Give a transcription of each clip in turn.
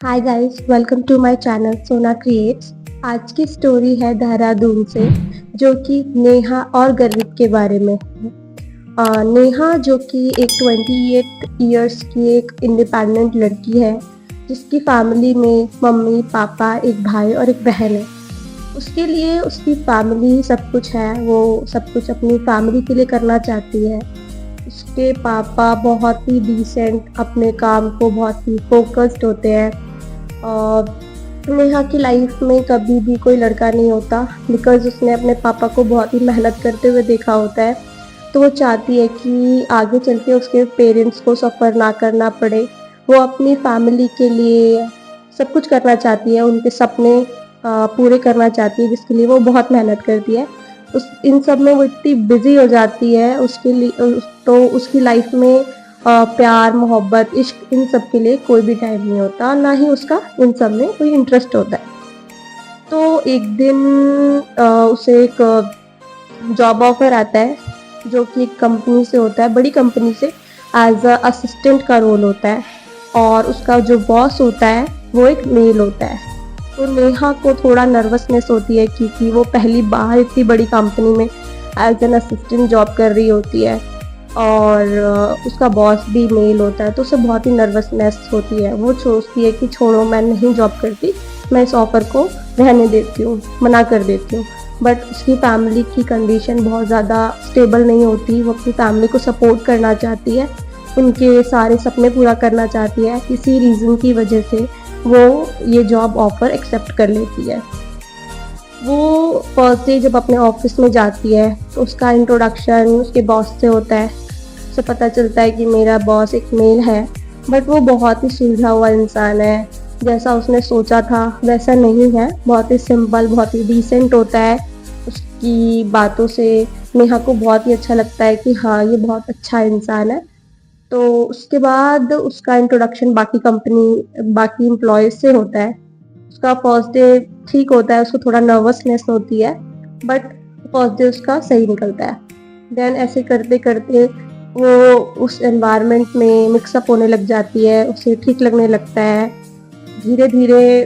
Hi guys, welcome to my channel Sona creates. आज की story है देहरादून से, जो कि नेहा और गर्वित के बारे में है। नेहा जो कि एक 28 इयर्स की एक इंडिपेंडेंट लड़की है, जिसकी फैमिली में मम्मी पापा, एक भाई और एक बहन है। उसके लिए उसकी फैमिली सब कुछ है, वो सब कुछ अपनी फैमिली के लिए करना चाहती है। उसके पापा बहुत ही डिसेंट, अपने काम को बहुत ही फोकस्ड होते हैं। और नेहा की लाइफ में कभी भी कोई लड़का नहीं होता, बिकॉज उसने अपने पापा को बहुत ही मेहनत करते हुए देखा होता है। तो वो चाहती है कि आगे चल के उसके पेरेंट्स को सफ़र ना करना पड़े। वो अपनी फैमिली के लिए सब कुछ करना चाहती है, उनके सपने पूरे करना चाहती है, जिसके लिए वो बहुत मेहनत करती है। उस इन सब में वो इतनी बिजी हो जाती है, उसके लिए तो उसकी लाइफ में प्यार मोहब्बत इश्क इन सब के लिए कोई भी टाइम नहीं होता, ना ही उसका इन सब में कोई इंटरेस्ट होता है। तो एक दिन उसे एक जॉब ऑफर आता है, जो कि एक कंपनी से होता है, बड़ी कंपनी से, एज अ असिस्टेंट का रोल होता है। और उसका जो बॉस होता है वो एक मेल होता है। तो नेहा को थोड़ा नर्वसनेस होती है, क्योंकि वो पहली बार इतनी बड़ी कंपनी में एज एन असिस्टेंट जॉब कर रही होती है। और उसका बॉस भी मेल होता है, तो उसे बहुत ही नर्वसनेस होती है। वो सोचती है कि छोड़ो, मैं नहीं जॉब करती, मैं इस ऑफ़र को रहने देती हूँ, मना कर देती हूँ। बट उसकी फैमिली की कंडीशन बहुत ज़्यादा स्टेबल नहीं होती। वो अपनी फैमिली को सपोर्ट करना चाहती है, उनके सारे सपने पूरा करना चाहती है। इसी रीज़न की वजह से वो ये जॉब ऑफ़र एक्सेप्ट कर लेती है। वो फर्स्ट डे जब अपने ऑफिस में जाती है, तो उसका इंट्रोडक्शन उसके बॉस से होता है। उसे पता चलता है कि मेरा बॉस एक मेल है, बट वो बहुत ही सुलझा हुआ इंसान है। जैसा उसने सोचा था वैसा नहीं है, बहुत ही सिंपल, बहुत ही डिसेंट होता है। उसकी बातों से नेहा को बहुत ही अच्छा लगता है कि हाँ, ये बहुत अच्छा इंसान है। तो उसके बाद उसका इंट्रोडक्शन बाकी एम्प्लॉयज़ से होता है। उसका फर्स्ट डे ठीक होता है, उसको थोड़ा नर्वसनेस होती है, बट फर्स्ट डे उसका सही निकलता है। देन ऐसे करते-करते वो उस एनवायरनमेंट में मिक्सअप होने लग जाती है, उसे ठीक लगने लगता है। धीरे-धीरे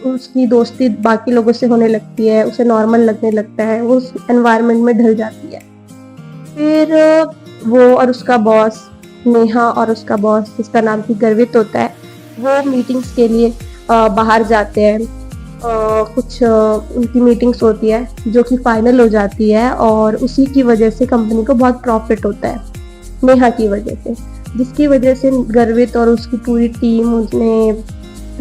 उसकी दोस्ती बाकी लोगों से होने लगती है, उसे नॉर्मल लगने लगता है, वो उस एनवायरनमेंट में ढल जाती है। फिर वो और उसका बॉस, नेहा और उसका बॉस जिसका नाम भी गर्वित होता है, वो मीटिंग्स के लिए बाहर जाते हैं। उनकी मीटिंग्स होती है जो कि फाइनल हो जाती है, और उसी की वजह से कंपनी को बहुत प्रॉफिट होता है, नेहा की वजह से। जिसकी वजह से गर्वित और उसकी पूरी टीम उसने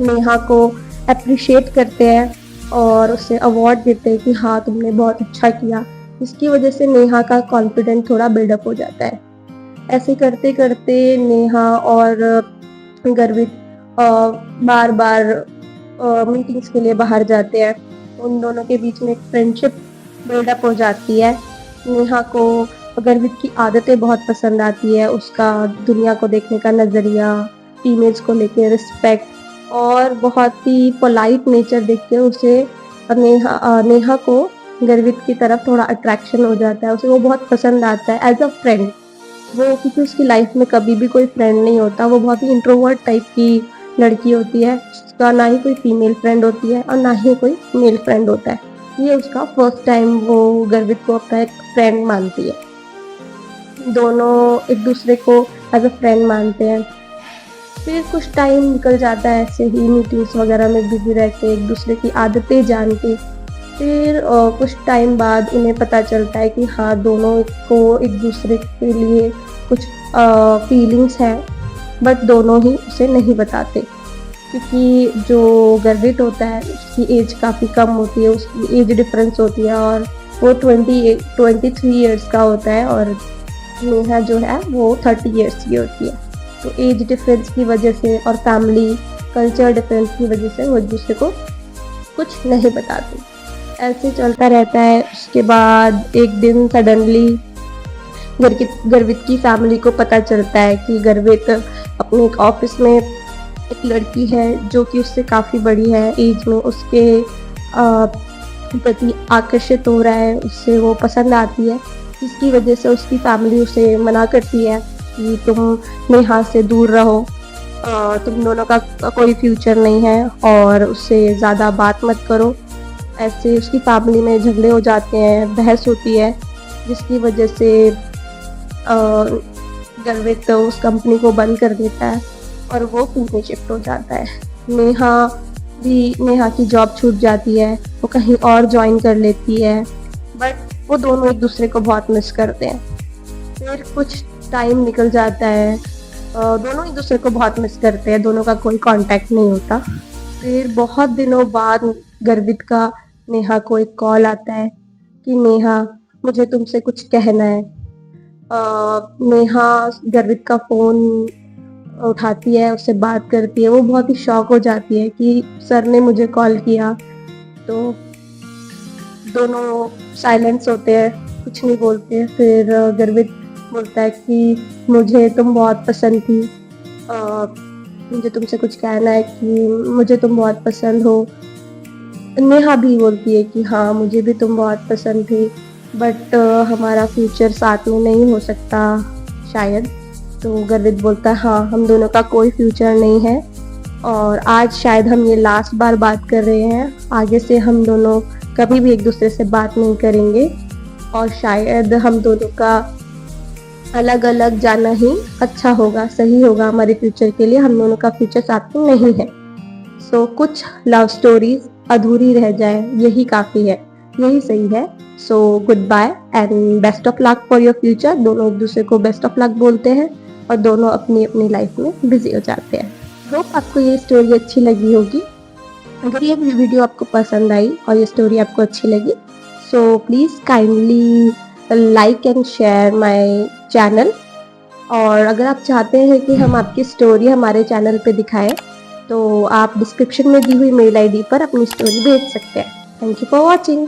नेहा को अप्रिशिएट करते हैं और उसे अवार्ड देते हैं कि हाँ, तुमने बहुत अच्छा किया। इसकी वजह से नेहा का कॉन्फिडेंस थोड़ा बिल्डअप हो जाता है। ऐसे करते-करते नेहा और गर्वित बार-बार मीटिंग्स के लिए बाहर जाते हैं। उन दोनों के बीच में एक फ्रेंडशिप बिल्डअप हो जाती है। नेहा को गर्वित की आदतें बहुत पसंद आती है, उसका दुनिया को देखने का नज़रिया, टीममेट्स को लेके रिस्पेक्ट और बहुत ही पोलाइट नेचर देख के उसे नेहा को गर्वित की तरफ थोड़ा अट्रैक्शन हो जाता है। उसे वो बहुत पसंद आता है एज़ अ फ्रेंड। वो, क्योंकि उसकी लाइफ में कभी भी कोई फ्रेंड नहीं होता, वो बहुत ही इंट्रोवर्ट टाइप की लड़की होती है। उसका ना ही कोई फीमेल फ्रेंड होती है और ना ही कोई मेल फ्रेंड होता है। ये उसका फर्स्ट टाइम वो गर्वित को अपना एक फ्रेंड मानती है। दोनों एक दूसरे को एज अ फ्रेंड मानते हैं। फिर कुछ टाइम निकल जाता है ऐसे ही मीटिंग्स वगैरह में बिजी रह के, एक दूसरे की आदतें जान के। फिर कुछ टाइम बाद उन्हें पता चलता है कि हाँ, दोनों को एक दूसरे के लिए कुछ फीलिंग्स हैं, बट दोनों ही उसे नहीं बताते, क्योंकि जो गर्वित होता है उसकी एज काफ़ी कम होती है, उसकी एज डिफरेंस होती है, और वो 23 ईयर्स का होता है, और नेहा जो है वो 30 ईयर्स की होती है। तो एज डिफरेंस की वजह से और फैमिली कल्चर डिफरेंस की वजह से वो एक दूसरे को कुछ नहीं बताते। ऐसे चलता रहता है। उसके बाद एक दिन सडनली गर्वित की फैमिली को पता चलता है कि गर्वित अपने एक ऑफिस में एक लड़की है जो कि उससे काफ़ी बड़ी है एज में, उसके प्रति आकर्षित हो रहा है, उससे वो पसंद आती है। जिसकी वजह से उसकी फैमिली उसे मना करती है कि तुम नेहा से दूर रहो। तुम दोनों का कोई फ्यूचर नहीं है और उससे ज़्यादा बात मत करो। ऐसे उसकी फैमिली में झगड़े हो जाते हैं, बहस होती है, जिसकी वजह से गर्वित उस कंपनी को बंद कर देता है और वो पुणे शिफ्ट हो जाता है। नेहा की जॉब छूट जाती है, वो कहीं और ज्वाइन कर लेती है, बट वो दोनों एक दूसरे को बहुत मिस करते हैं। फिर कुछ टाइम निकल जाता है, दोनों एक दूसरे को बहुत मिस करते हैं, दोनों का कोई कांटेक्ट नहीं होता। फिर बहुत दिनों बाद गर्वित का नेहा को एक कॉल आता है कि नेहा, मुझे तुमसे कुछ कहना है। नेहा गर्वित का फ़ोन उठाती है, उससे बात करती है। वो बहुत ही शॉक हो जाती है कि सर ने मुझे कॉल किया। तो दोनों साइलेंस होते हैं, कुछ नहीं बोलते। फिर गर्वित बोलता है कि मुझे तुम बहुत पसंद थी, मुझे तुमसे कुछ कहना है कि मुझे तुम बहुत पसंद हो। नेहा भी बोलती है कि हाँ, मुझे भी तुम बहुत पसंद थी, बट हमारा फ्यूचर साथ में नहीं हो सकता शायद। तो गर्वित बोलता है हाँ, हम दोनों का कोई फ्यूचर नहीं है और आज शायद हम ये लास्ट बार बात कर रहे हैं। आगे से हम दोनों कभी भी एक दूसरे से बात नहीं करेंगे और शायद हम दोनों का अलग अलग जाना ही अच्छा होगा, सही होगा हमारे फ्यूचर के लिए। हम दोनों का फ्यूचर साथ में नहीं है। सो कुछ लव स्टोरीज अधूरी रह जाए, यही काफ़ी है, यही सही है। So goodbye and best of luck for your future. दोनों एक दूसरे को बेस्ट ऑफ लक बोलते हैं और दोनों अपनी अपनी लाइफ में बिजी हो जाते हैं। होप आपको ये स्टोरी अच्छी लगी होगी। अगर ये वीडियो आपको पसंद आई और ये स्टोरी आपको अच्छी लगी, so please kindly like and share my channel. और अगर आप चाहते हैं कि हम आपकी स्टोरी हमारे चैनल पे दिखाएं, तो आप डिस्क्रिप्शन में दी हुई मेल आईडी पर अपनी स्टोरी भेज सकते हैं। Thank you for watching.